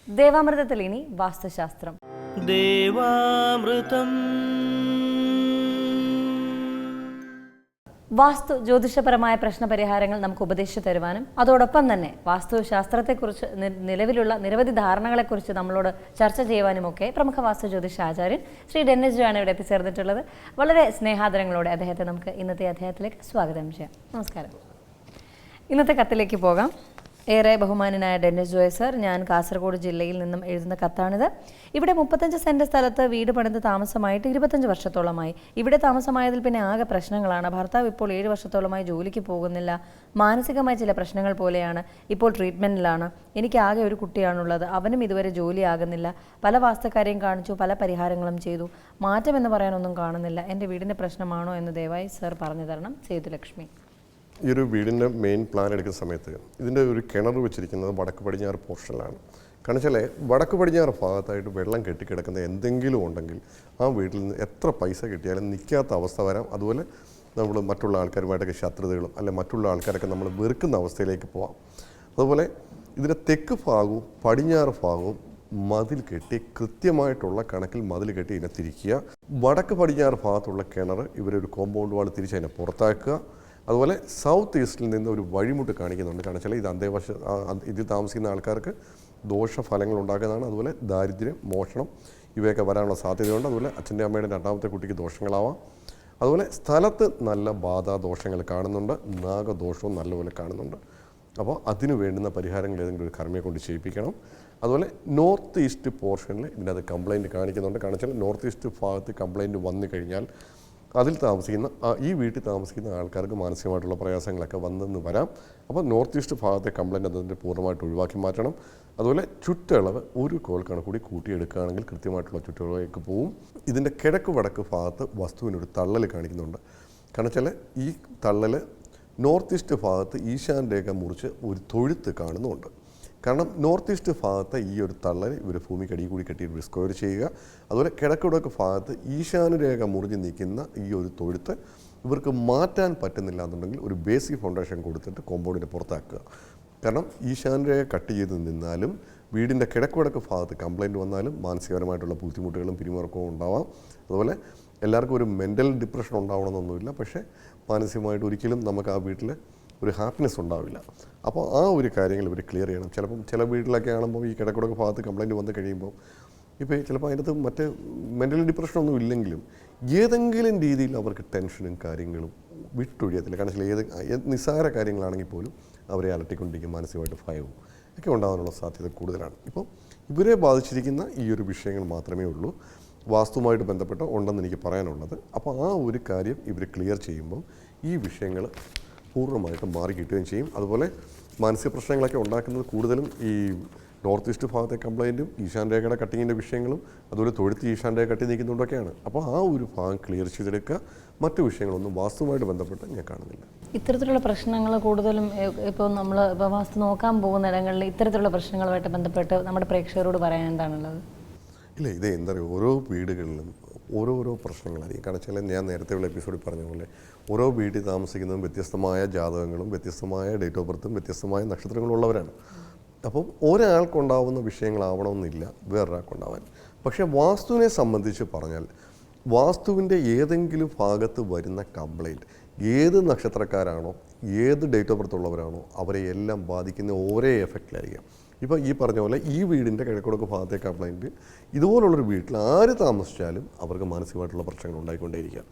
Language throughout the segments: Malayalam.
ദേവാമൃതത്തിൽ ഇനി വാസ്തുശാസ്ത്രം. വാസ്തു ജ്യോതിഷപരമായ പ്രശ്നപരിഹാരങ്ങൾ നമുക്ക് ഉപദേശിച്ചു തരുവാനും അതോടൊപ്പം തന്നെ വാസ്തുശാസ്ത്രത്തെക്കുറിച്ച് നിലവിലുള്ള നിരവധി ധാരണകളെക്കുറിച്ച് നമ്മളോട് ചർച്ച ചെയ്യുവാനുമൊക്കെ പ്രമുഖ വാസ്തു ജ്യോതിഷ ആചാര്യൻ ശ്രീ ഡെന്നിസ് ജോ ആണ് ഇവിടെ എത്തിച്ചേർന്നിട്ടുള്ളത്. വളരെ സ്നേഹാദരങ്ങളോടെ അദ്ദേഹത്തെ നമുക്ക് ഇന്നത്തെ അധ്യായത്തിലേക്ക് സ്വാഗതം ചെയ്യാം. നമസ്കാരം. ഇന്നത്തെ കത്തിലേക്ക് പോകാം. ഏറെ ബഹുമാനനായ ഡെന്നിസ് ജോയ് സർ, ഞാൻ കാസർഗോഡ് ജില്ലയിൽ നിന്നും എഴുതുന്ന കത്താണിത്. ഇവിടെ 35 സെൻറ് സ്ഥലത്ത് വീട് പണിത് താമസമായിട്ട് 25 വർഷത്തോളമായി. ഇവിടെ താമസമായതിൽ പിന്നെ ആകെ പ്രശ്നങ്ങളാണ്. ഭർത്താവ് ഇപ്പോൾ 7 വർഷത്തോളമായി ജോലിക്ക് പോകുന്നില്ല. മാനസികമായ ചില പ്രശ്നങ്ങൾ പോലെയാണ്. ഇപ്പോൾ ട്രീറ്റ്മെൻറ്റിലാണ്. എനിക്ക് ആകെ ഒരു കുട്ടിയാണുള്ളത്. അവനും ഇതുവരെ ജോലിയാകുന്നില്ല. പല വാസ്തുക്കാരെയും കാണിച്ചു, പല പരിഹാരങ്ങളും ചെയ്തു. മാറ്റമെന്ന് പറയാനൊന്നും കാണുന്നില്ല. എൻ്റെ വീടിൻ്റെ പ്രശ്നമാണോ എന്ന് ദയവായി സർ പറഞ്ഞു തരണം. സേതുലക്ഷ്മി. ഈ ഒരു വീടിൻ്റെ മെയിൻ പ്ലാൻ എടുക്കുന്ന സമയത്ത് ഇതിൻ്റെ ഒരു കിണർ വെച്ചിരിക്കുന്നത് വടക്ക് പടിഞ്ഞാറ് പോർഷനിലാണ്. കാരണം വെച്ചാൽ വടക്ക് പടിഞ്ഞാറ് ഭാഗത്തായിട്ട് വെള്ളം കെട്ടിക്കിടക്കുന്ന എന്തെങ്കിലും ഉണ്ടെങ്കിൽ ആ വീട്ടിൽ നിന്ന് എത്ര പൈസ കിട്ടിയാലും നിൽക്കാത്ത അവസ്ഥ വരാം. അതുപോലെ നമ്മൾ മറ്റുള്ള ആൾക്കാരുമായിട്ടൊക്കെ ശത്രുതകളും അല്ലെ മറ്റുള്ള ആൾക്കാരൊക്കെ നമ്മൾ വെറുക്കുന്ന അവസ്ഥയിലേക്ക് പോവാം. അതുപോലെ ഇതിൻ്റെ തെക്ക് ഭാഗവും പടിഞ്ഞാറ് ഭാഗവും മതിൽ കെട്ടി കൃത്യമായിട്ടുള്ള കണക്കിൽ മതിൽ കെട്ടി ഇതിനെ തിരിക്കുക. വടക്ക് പടിഞ്ഞാറ് ഭാഗത്തുള്ള കിണർ ഇവരൊരു കോമ്പൗണ്ട് വാൾ തിരിച്ച് അതിനെ പുറത്താക്കുക. അതുപോലെ സൗത്ത് ഈസ്റ്റിൽ നിന്ന് ഒരു വഴിമുട്ട് കാണിക്കുന്നുണ്ട്. കാരണം വെച്ചാൽ ഇതിൽ താമസിക്കുന്ന ആൾക്കാർക്ക് ദോഷഫലങ്ങൾ ഉണ്ടാക്കുന്നതാണ്. അതുപോലെ ദാരിദ്ര്യം, മോഷണം ഇവയൊക്കെ വരാനുള്ള സാധ്യതയുണ്ട്. അതുപോലെ അച്ഛൻ്റെ അമ്മയുടെ രണ്ടാമത്തെ കുട്ടിക്ക് ദോഷങ്ങളാവാം. അതുപോലെ സ്ഥലത്ത് നല്ല ബാധാദോഷങ്ങൾ കാണുന്നുണ്ട്. നാഗദോഷവും നല്ലപോലെ കാണുന്നുണ്ട്. അപ്പോൾ അതിന് വേണ്ടുന്ന പരിഹാരങ്ങൾ ഏതെങ്കിലും ഒരു കർമ്മയെ കൊണ്ട് ചെയ്യിപ്പിക്കണം. അതുപോലെ നോർത്ത് ഈസ്റ്റ് പോർഷനിൽ ഇതിനകത്ത് കംപ്ലയിൻറ്റ് കാണിക്കുന്നുണ്ട്. കാരണം വെച്ചാൽ നോർത്ത് ഈസ്റ്റ് ഭാഗത്ത് കംപ്ലയിൻറ്റ് വന്നു കഴിഞ്ഞാൽ അതിൽ താമസിക്കുന്ന ഈ വീട്ടിൽ താമസിക്കുന്ന ആൾക്കാർക്ക് മാനസികമായിട്ടുള്ള പ്രയാസങ്ങളൊക്കെ വന്നെന്ന് വരാം. അപ്പോൾ നോർത്ത് ഈസ്റ്റ് ഭാഗത്തെ കംപ്ലയിൻ്റ് അതിൻ്റെ പൂർണ്ണമായിട്ട് ഒഴിവാക്കി മാറ്റണം. അതുപോലെ ചുറ്റളവ് ഒരു കോൽ കണക്കൂടി കൂട്ടിയെടുക്കുകയാണെങ്കിൽ കൃത്യമായിട്ടുള്ള ചുറ്റളവിലേക്ക് പോവും. ഇതിൻ്റെ കിഴക്ക് വടക്ക് ഭാഗത്ത് വസ്തുവിനൊരു തള്ളൽ കാണിക്കുന്നുണ്ട്. കാരണം വെച്ചാൽ ഈ തള്ളൽ നോർത്ത് ഈസ്റ്റ് ഭാഗത്ത് ഈശാൻ രേഖ മുറിച്ച് ഒരു തൊഴുത്ത് കാണുന്നുണ്ട്. കാരണം നോർത്ത് ഈസ്റ്റ് ഭാഗത്ത് ഈ ഒരു തള്ളൽ ഇവർ ഭൂമിക്കടിയിൽ കൂടി കെട്ടിയിട്ട് സ്ക്വയർ ചെയ്യുക. അതുപോലെ കിഴക്കുടക്ക് ഭാഗത്ത് ഈശാനുരേഖ മുറിഞ്ഞ് നിൽക്കുന്ന ഈ ഒരു തൊഴുത്ത് ഇവർക്ക് മാറ്റാൻ പറ്റുന്നില്ല എന്നുണ്ടെങ്കിൽ ഒരു ബേസിക് ഫൗണ്ടേഷൻ കൊടുത്തിട്ട് കോമ്പൗണ്ടിനെ പുറത്താക്കുക. കാരണം ഈശാനുരേഖ കട്ട് ചെയ്ത് നിന്നാലും വീടിൻ്റെ കിഴക്കുടക്ക് ഭാഗത്ത് കംപ്ലയിൻറ്റ് വന്നാലും മാനസികപരമായിട്ടുള്ള ബുദ്ധിമുട്ടുകളും പിരിമുറുക്കവും ഉണ്ടാവാം. അതുപോലെ എല്ലാവർക്കും ഒരു മെൻ്റൽ ഡിപ്രഷൻ ഉണ്ടാവണമെന്നൊന്നുമില്ല. പക്ഷേ മാനസികമായിട്ട് ഒരിക്കലും നമുക്ക് ആ വീട്ടിൽ ഒരു ഹാപ്പിനെസ് ഉണ്ടാവില്ല. അപ്പോൾ ആ ഒരു കാര്യങ്ങൾ ഇവർ ക്ലിയർ ചെയ്യണം. ചില വീട്ടിലൊക്കെ ആകുമ്പോൾ ഈ കിഴക്കുടക്ക് ഭാഗത്ത് കംപ്ലയിൻറ്റ് വന്ന് കഴിയുമ്പോൾ ഇപ്പോൾ ചിലപ്പോൾ അതിനകത്ത് മറ്റ് മെൻ്റൽ ഡിപ്രഷനൊന്നും ഇല്ലെങ്കിലും ഏതെങ്കിലും രീതിയിൽ അവർക്ക് ടെൻഷനും കാര്യങ്ങളും വിട്ടൊഴിയത്തില്ല. കാരണം നിസ്സാര കാര്യങ്ങളാണെങ്കിൽ പോലും അവരെ അലട്ടിക്കൊണ്ടിരിക്കും. മാനസികമായിട്ട് ഭയവും ഒക്കെ ഉണ്ടാകാനുള്ള സാധ്യത കൂടുതലാണ്. ഇപ്പോൾ ഇവരെ ബാധിച്ചിരിക്കുന്ന ഈ ഒരു വിഷയങ്ങൾ മാത്രമേ ഉള്ളൂ വാസ്തുവുമായിട്ട് ബന്ധപ്പെട്ട് ഉണ്ടെന്ന് എനിക്ക് പറയാനുള്ളത്. അപ്പോൾ ആ ഒരു കാര്യം ഇവർ ക്ലിയർ ചെയ്യുമ്പോൾ ഈ വിഷയങ്ങൾ പൂർണ്ണമായിട്ടും മാറി കിട്ടുകയും ചെയ്യും. അതുപോലെ മാനസിക പ്രശ്നങ്ങളൊക്കെ ഉണ്ടാക്കുന്നത് കൂടുതലും ഈ നോർത്ത് ഈസ്റ്റ് ഭാഗത്തെ കംപ്ലയിൻറ്റും ഈശാൻ രേഖയുടെ കട്ടിങ്ങിൻ്റെ വിഷയങ്ങളും അതുപോലെ തൊഴുത്ത് ഈശാൻ രേഖ കട്ടി നീക്കുന്നതുകൊണ്ടൊക്കെയാണ്. അപ്പോൾ ആ ഒരു ഭാഗം ക്ലിയർ ചെയ്തെടുക്കുക. മറ്റു വിഷയങ്ങളൊന്നും വാസ്തുവുമായിട്ട് ബന്ധപ്പെട്ട് ഞാൻ കാണുന്നില്ല. ഇത്തരത്തിലുള്ള പ്രശ്നങ്ങൾ കൂടുതലും ഇപ്പോൾ നമ്മൾ ഇപ്പോൾ വാസ്തു നോക്കാൻ പോകുന്ന ഇടങ്ങളിൽ ഇത്തരത്തിലുള്ള പ്രശ്നങ്ങളുമായിട്ട് ബന്ധപ്പെട്ട് നമ്മുടെ പ്രേക്ഷകരോട് പറയാൻ എന്താണുള്ളത്? ഇല്ല, ഇത് എന്താ പറയുക, ഓരോ വീടുകളിലും ഓരോരോ പ്രശ്നങ്ങളായിരിക്കും. കാരണം വെച്ചാൽ ഞാൻ നേരത്തെയുള്ള എപ്പിസോഡിൽ പറഞ്ഞ പോലെ ഓരോ വീട്ടിൽ താമസിക്കുന്നതും വ്യത്യസ്തമായ ജാതകങ്ങളും വ്യത്യസ്തമായ ഡേറ്റ് ഓഫ് ബർത്തും വ്യത്യസ്തമായ നക്ഷത്രങ്ങളും ഉള്ളവരാണ്. അപ്പം ഒരാൾക്കുണ്ടാവുന്ന വിഷയങ്ങളാവണമെന്നില്ല വേറൊരാൾക്കുണ്ടാവാൻ. പക്ഷേ വാസ്തുവിനെ സംബന്ധിച്ച് പറഞ്ഞാൽ വാസ്തുവിൻ്റെ ഏതെങ്കിലും ഭാഗത്ത് വരുന്ന കംപ്ലയിൻറ്റ് ഏത് നക്ഷത്രക്കാരാണോ ഏത് ഡേറ്റ് ഓഫ് ബർത്ത് ഉള്ളവരാണോ അവരെ എല്ലാം ബാധിക്കുന്ന ഒരേ എഫക്റ്റിലായിരിക്കാം. ഇപ്പോൾ ഈ പറഞ്ഞ പോലെ ഈ വീടിൻ്റെ കിഴക്കുടക്ക് ഭാഗത്തെ കംപ്ലയിൻറ്റ് ഇതുപോലുള്ളൊരു വീട്ടിൽ ആര് താമസിച്ചാലും അവർക്ക് മാനസികമായിട്ടുള്ള പ്രശ്നങ്ങൾ ഉണ്ടായിക്കൊണ്ടേയിരിക്കുക.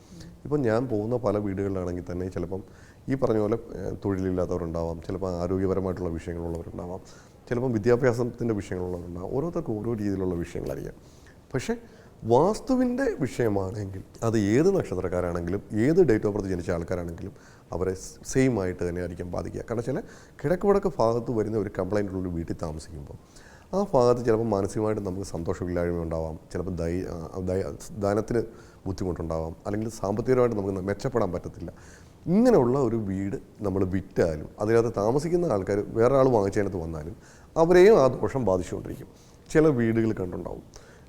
ഇപ്പം ഞാൻ പോകുന്ന പല വീടുകളിലാണെങ്കിൽ തന്നെ ചിലപ്പം ഈ പറഞ്ഞ പോലെ തൊഴിലില്ലാത്തവരുണ്ടാവാം, ചിലപ്പോൾ ആരോഗ്യപരമായിട്ടുള്ള വിഷയങ്ങളുള്ളവരുണ്ടാവാം, ചിലപ്പം വിദ്യാഭ്യാസത്തിൻ്റെ വിഷയങ്ങളുള്ളവരുണ്ടാവാം. ഓരോരുത്തർക്കും ഓരോ രീതിയിലുള്ള വിഷയങ്ങളായിരിക്കാം. പക്ഷേ വാസ്തുവിൻ്റെ വിഷയമാണെങ്കിൽ അത് ഏത് നക്ഷത്രക്കാരാണെങ്കിലും ഏത് ഡേറ്റ് ഓഫ് ബർത്ത് ജനിച്ച ആൾക്കാരാണെങ്കിലും അവരെ സെയിം ആയിട്ട് തന്നെ ആയിരിക്കും ബാധിക്കുക. കാരണം വെച്ചാൽ കിഴക്ക് വടക്ക് ഭാഗത്ത് വരുന്ന ഒരു കംപ്ലയിൻ്റുള്ളൊരു വീട്ടിൽ താമസിക്കുമ്പോൾ ആ ഭാഗത്ത് ചിലപ്പോൾ മാനസികമായിട്ട് നമുക്ക് സന്തോഷമില്ലായ്മ ഉണ്ടാവാം, ചിലപ്പോൾ ധനത്തിന് ബുദ്ധിമുട്ടുണ്ടാവാം, അല്ലെങ്കിൽ സാമ്പത്തികമായിട്ട് നമുക്ക് മെച്ചപ്പെടാൻ പറ്റത്തില്ല. ഇങ്ങനെയുള്ള ഒരു വീട് നമ്മൾ വിറ്റാലും അതിനകത്ത് താമസിക്കുന്ന ആൾക്കാർ വേറെ ആൾ വാങ്ങിച്ചതിനകത്ത് വന്നാലും അവരെയും ആ ദോഷം ബാധിച്ചുകൊണ്ടിരിക്കും. ചില വീടുകൾ കണ്ടുണ്ടാവും.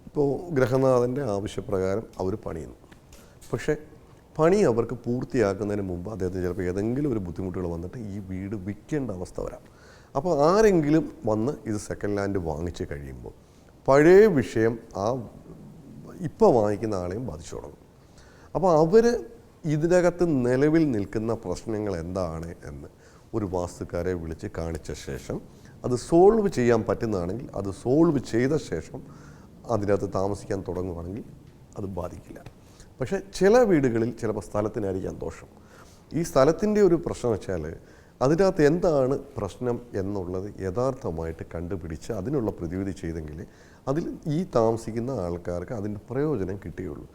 ഇപ്പോൾ ഗ്രഹനാഥൻ്റെ ആവശ്യപ്രകാരം അവർ പണിയുന്നു, പക്ഷേ പണി അവർക്ക് പൂർത്തിയാക്കുന്നതിന് മുമ്പ് അദ്ദേഹത്തിന് ചിലപ്പോൾ ഏതെങ്കിലും ഒരു ബുദ്ധിമുട്ടുകൾ വന്നിട്ട് ഈ വീട് വിൽക്കേണ്ട അവസ്ഥ വരാം. അപ്പോൾ ആരെങ്കിലും വന്ന് ഇത് സെക്കൻഡ് ലാൻഡ് വാങ്ങിച്ച് കഴിയുമ്പോൾ പഴയ വിഷയം ആ ഇപ്പോൾ വാങ്ങിക്കുന്ന ആളെയും ബാധിച്ചു തുടങ്ങും. അപ്പോൾ അവർ ഇതിനകത്ത് നിലവിൽ നിൽക്കുന്ന പ്രശ്നങ്ങൾ എന്താണ് എന്ന് ഒരു വാസ്തുക്കാരെ വിളിച്ച് കാണിച്ച ശേഷം അത് സോൾവ് ചെയ്യാൻ പറ്റുന്നതാണെങ്കിൽ അത് സോൾവ് ചെയ്ത ശേഷം അതിനകത്ത് താമസിക്കാൻ തുടങ്ങുകയാണെങ്കിൽ അത് ബാധിക്കില്ല. പക്ഷേ ചില വീടുകളിൽ ചിലപ്പോൾ സ്ഥലത്തിനായിരിക്കാം ദോഷം. ഈ സ്ഥലത്തിൻ്റെ ഒരു പ്രശ്നം വെച്ചാൽ അതിനകത്ത് എന്താണ് പ്രശ്നം എന്നുള്ളത് യഥാർത്ഥമായിട്ട് കണ്ടുപിടിച്ച് അതിനുള്ള പ്രതിവിധി ചെയ്തെങ്കിൽ അതിൽ ഈ താമസിക്കുന്ന ആൾക്കാർക്ക് അതിൻ്റെ പ്രയോജനം കിട്ടുകയുള്ളൂ.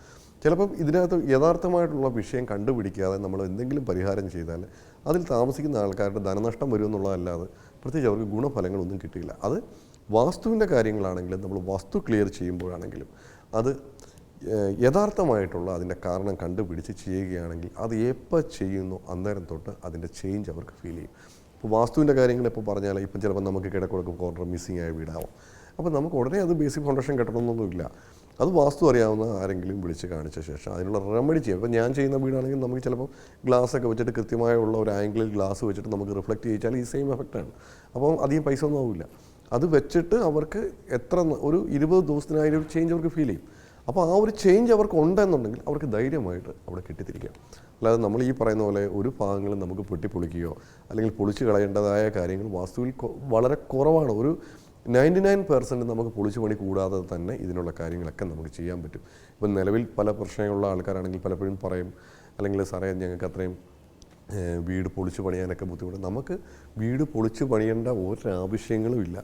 ചിലപ്പം ഇതിനകത്ത് യഥാർത്ഥമായിട്ടുള്ള വിഷയം കണ്ടുപിടിക്കാതെ നമ്മൾ എന്തെങ്കിലും പരിഹാരം ചെയ്താൽ അതിൽ താമസിക്കുന്ന ആൾക്കാരുടെ ധനനഷ്ടം വരുമെന്നുള്ളതല്ലാതെ പ്രത്യേകിച്ച് അവർക്ക് ഗുണഫലങ്ങളൊന്നും കിട്ടില്ല. അത് വാസ്തുവിൻ്റെ കാര്യങ്ങളാണെങ്കിലും നമ്മൾ വസ്തു ക്ലിയർ ചെയ്യുമ്പോഴാണെങ്കിലും അത് യഥാർത്ഥമായിട്ടുള്ള അതിൻ്റെ കാരണം കണ്ടുപിടിച്ച് ചെയ്യുകയാണെങ്കിൽ അത് എപ്പോൾ ചെയ്യുന്നു അന്നേരം തൊട്ട് അതിൻ്റെ ചേഞ്ച് അവർക്ക് ഫീൽ ചെയ്യും. ഇപ്പോൾ വാസ്തുവിൻ്റെ കാര്യങ്ങൾ ഇപ്പോൾ പറഞ്ഞാൽ ഇപ്പം ചിലപ്പോൾ നമുക്ക് കിഴക്കുടക്ക് കോർണർ മിസ്സിങ് ആയ വീടാവും. അപ്പോൾ നമുക്ക് ഉടനെ അത് ബേസിക് ഫൗണ്ടേഷൻ കെട്ടണമെന്നൊന്നുമില്ല. അത് വാസ്തു അറിയാവുന്ന ആരെങ്കിലും വിളിച്ച് കാണിച്ച ശേഷം അതിനുള്ള റെമഡി ചെയ്യാം. ഇപ്പോൾ ഞാൻ ചെയ്യുന്ന വീടാണെങ്കിൽ നമുക്ക് ചിലപ്പോൾ ഗ്ലാസ്സൊക്കെ വെച്ചിട്ട് കൃത്യമായുള്ള ഒരു ആംഗിളിൽ ഗ്ലാസ് വെച്ചിട്ട് നമുക്ക് റിഫ്ലക്റ്റ് ചെയ്യിച്ചാൽ ഈ സെയിം എഫക്റ്റാണ്. അപ്പം അധികം പൈസ ഒന്നും ആവില്ല. അത് വെച്ചിട്ട് അവർക്ക് ഒരു 20 ദിവസത്തിനായി ഒരു ചേഞ്ച് അവർക്ക് ഫീൽ ചെയ്യും. അപ്പോൾ ആ ഒരു ചേഞ്ച് അവർക്ക് ഉണ്ടെന്നുണ്ടെങ്കിൽ അവർക്ക് ധൈര്യമായിട്ട് അവിടെ കെട്ടിത്തിരിക്കാം. അല്ലാതെ നമ്മൾ ഈ പറയുന്ന പോലെ ഒരു ഭാഗങ്ങളും നമുക്ക് പൊട്ടിപ്പൊളിക്കുകയോ അല്ലെങ്കിൽ പൊളിച്ച് കളയേണ്ടതായ കാര്യങ്ങൾ വാസ്തുവിൽ വളരെ കുറവാണ്. ഒരു 99% നമുക്ക് പൊളിച്ചു പണി കൂടാതെ തന്നെ ഇതിനുള്ള കാര്യങ്ങളൊക്കെ നമുക്ക് ചെയ്യാൻ പറ്റും. ഇപ്പം നിലവിൽ പല പ്രശ്നങ്ങളുള്ള ആൾക്കാരാണെങ്കിൽ പലപ്പോഴും പറയും, അല്ലെങ്കിൽ സാറേ ഞങ്ങൾക്ക് അത്രയും വീട് പൊളിച്ചു പണിയാനൊക്കെ ബുദ്ധിമുട്ട്. നമുക്ക് വീട് പൊളിച്ചു പണിയേണ്ട ഒരാവശ്യങ്ങളും ഇല്ല.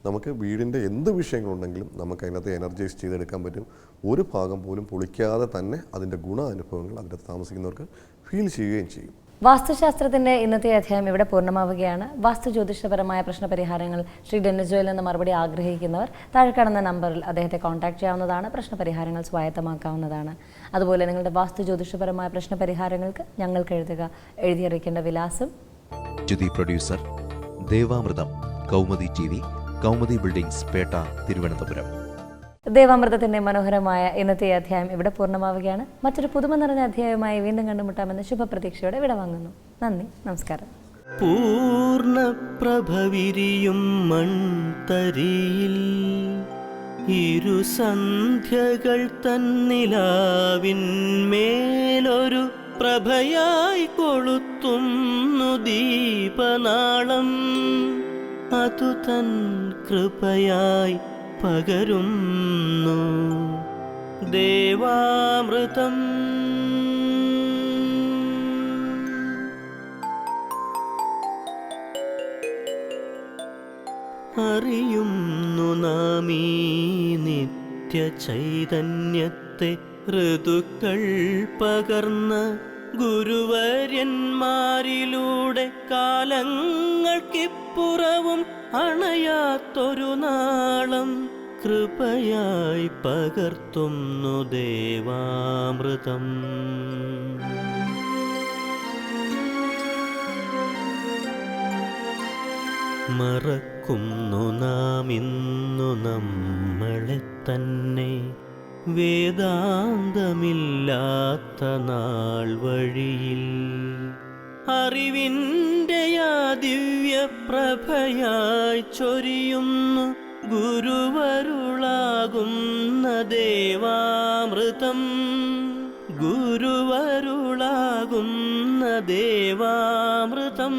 നമുക്ക് വീടിൻ്റെ എന്ത് വിഷയങ്ങളുണ്ടെങ്കിലും നമുക്ക് അതിനകത്ത് എനർജൈസ് ചെയ്തെടുക്കാൻ പറ്റും. ഒരു ഭാഗം പോലും പൊളിക്കാതെ തന്നെ അതിൻ്റെ ഗുണാനുഭവങ്ങൾ അതിനകത്ത് താമസിക്കുന്നവർക്ക് ഫീൽ ചെയ്യുകയും ചെയ്യും. വാസ്തുശാസ്ത്രത്തിന്റെ ഇന്നത്തെ അധ്യായം ഇവിടെ പൂർണ്ണമാവുകയാണ്. വാസ്തു ജ്യോതിഷപരമായ പ്രശ്നപരിഹാരങ്ങൾ ശ്രീ ഡെന്നിസ് ജോയിൽ നിന്ന് മറുപടി ആഗ്രഹിക്കുന്നവർ താഴെ കാണുന്ന നമ്പറിൽ അദ്ദേഹത്തെ കോൺടാക്ട് ചെയ്യാവുന്നതാണ്. പ്രശ്നപരിഹാരങ്ങൾ സ്വായത്തമാക്കാവുന്നതാണ്. അതുപോലെ നിങ്ങളുടെ വാസ്തു ജ്യോതിഷപരമായ പ്രശ്നപരിഹാരങ്ങൾക്ക് ഞങ്ങൾക്ക് എഴുതിയറിയിക്കേണ്ട വിലാസം: Jyothi producer, Devamritham, Kaumudi TV, Kaumudi buildings, Pettah, Thiruvananthapuram. ദേവാമൃതത്തിന്റെ മനോഹരമായ ഇന്നത്തെ അധ്യായം ഇവിടെ പൂർണ്ണമാവുകയാണ്. മറ്റൊരു പുതുമ നിറഞ്ഞ അധ്യായവുമായി വീണ്ടും കണ്ടുമുട്ടാമെന്ന ശുഭപ്രതീക്ഷയോടെ വിടവാങ്ങുന്നു. നന്ദി, നമസ്കാരം. പൂർണ്ണപ്രഭവിരിയും മൺതരിയിൽ ഇരുസന്ധ്യകൾ തന്നിലാവിന്മേലൊരു പ്രഭയായി കൊളുത്തുന്നു ദീപനാളം. അതു തൻ കൃപയായി പകരുന്നു ദേവാമൃതം. അറിയുന്നു നാം ഈ നിത്യ ചൈതന്യത്തെ ഋതുക്കൾ പകർന്ന ഗുരുവര്യന്മാരിലൂടെ കാലങ്ങൾക്കിപ്പുറവും അണയാത്തൊരു നാളം കൃപയായി പകർത്തുന്നു ദേവാമൃതം. മറക്കുന്നു നാം ഇന്നു നമ്മളെ തന്നെ വേദാന്തമില്ലാത്ത നാൾ വഴിയിൽ. അറിവിൻ്റെ ആ ദിവ്യപ്രഭയായി ചൊരിയുന്നു ഗുരുവരുളാകുന്ന ദേവാമൃതം. ഗുരുവരുളാകുന്ന ദേവാമൃതം.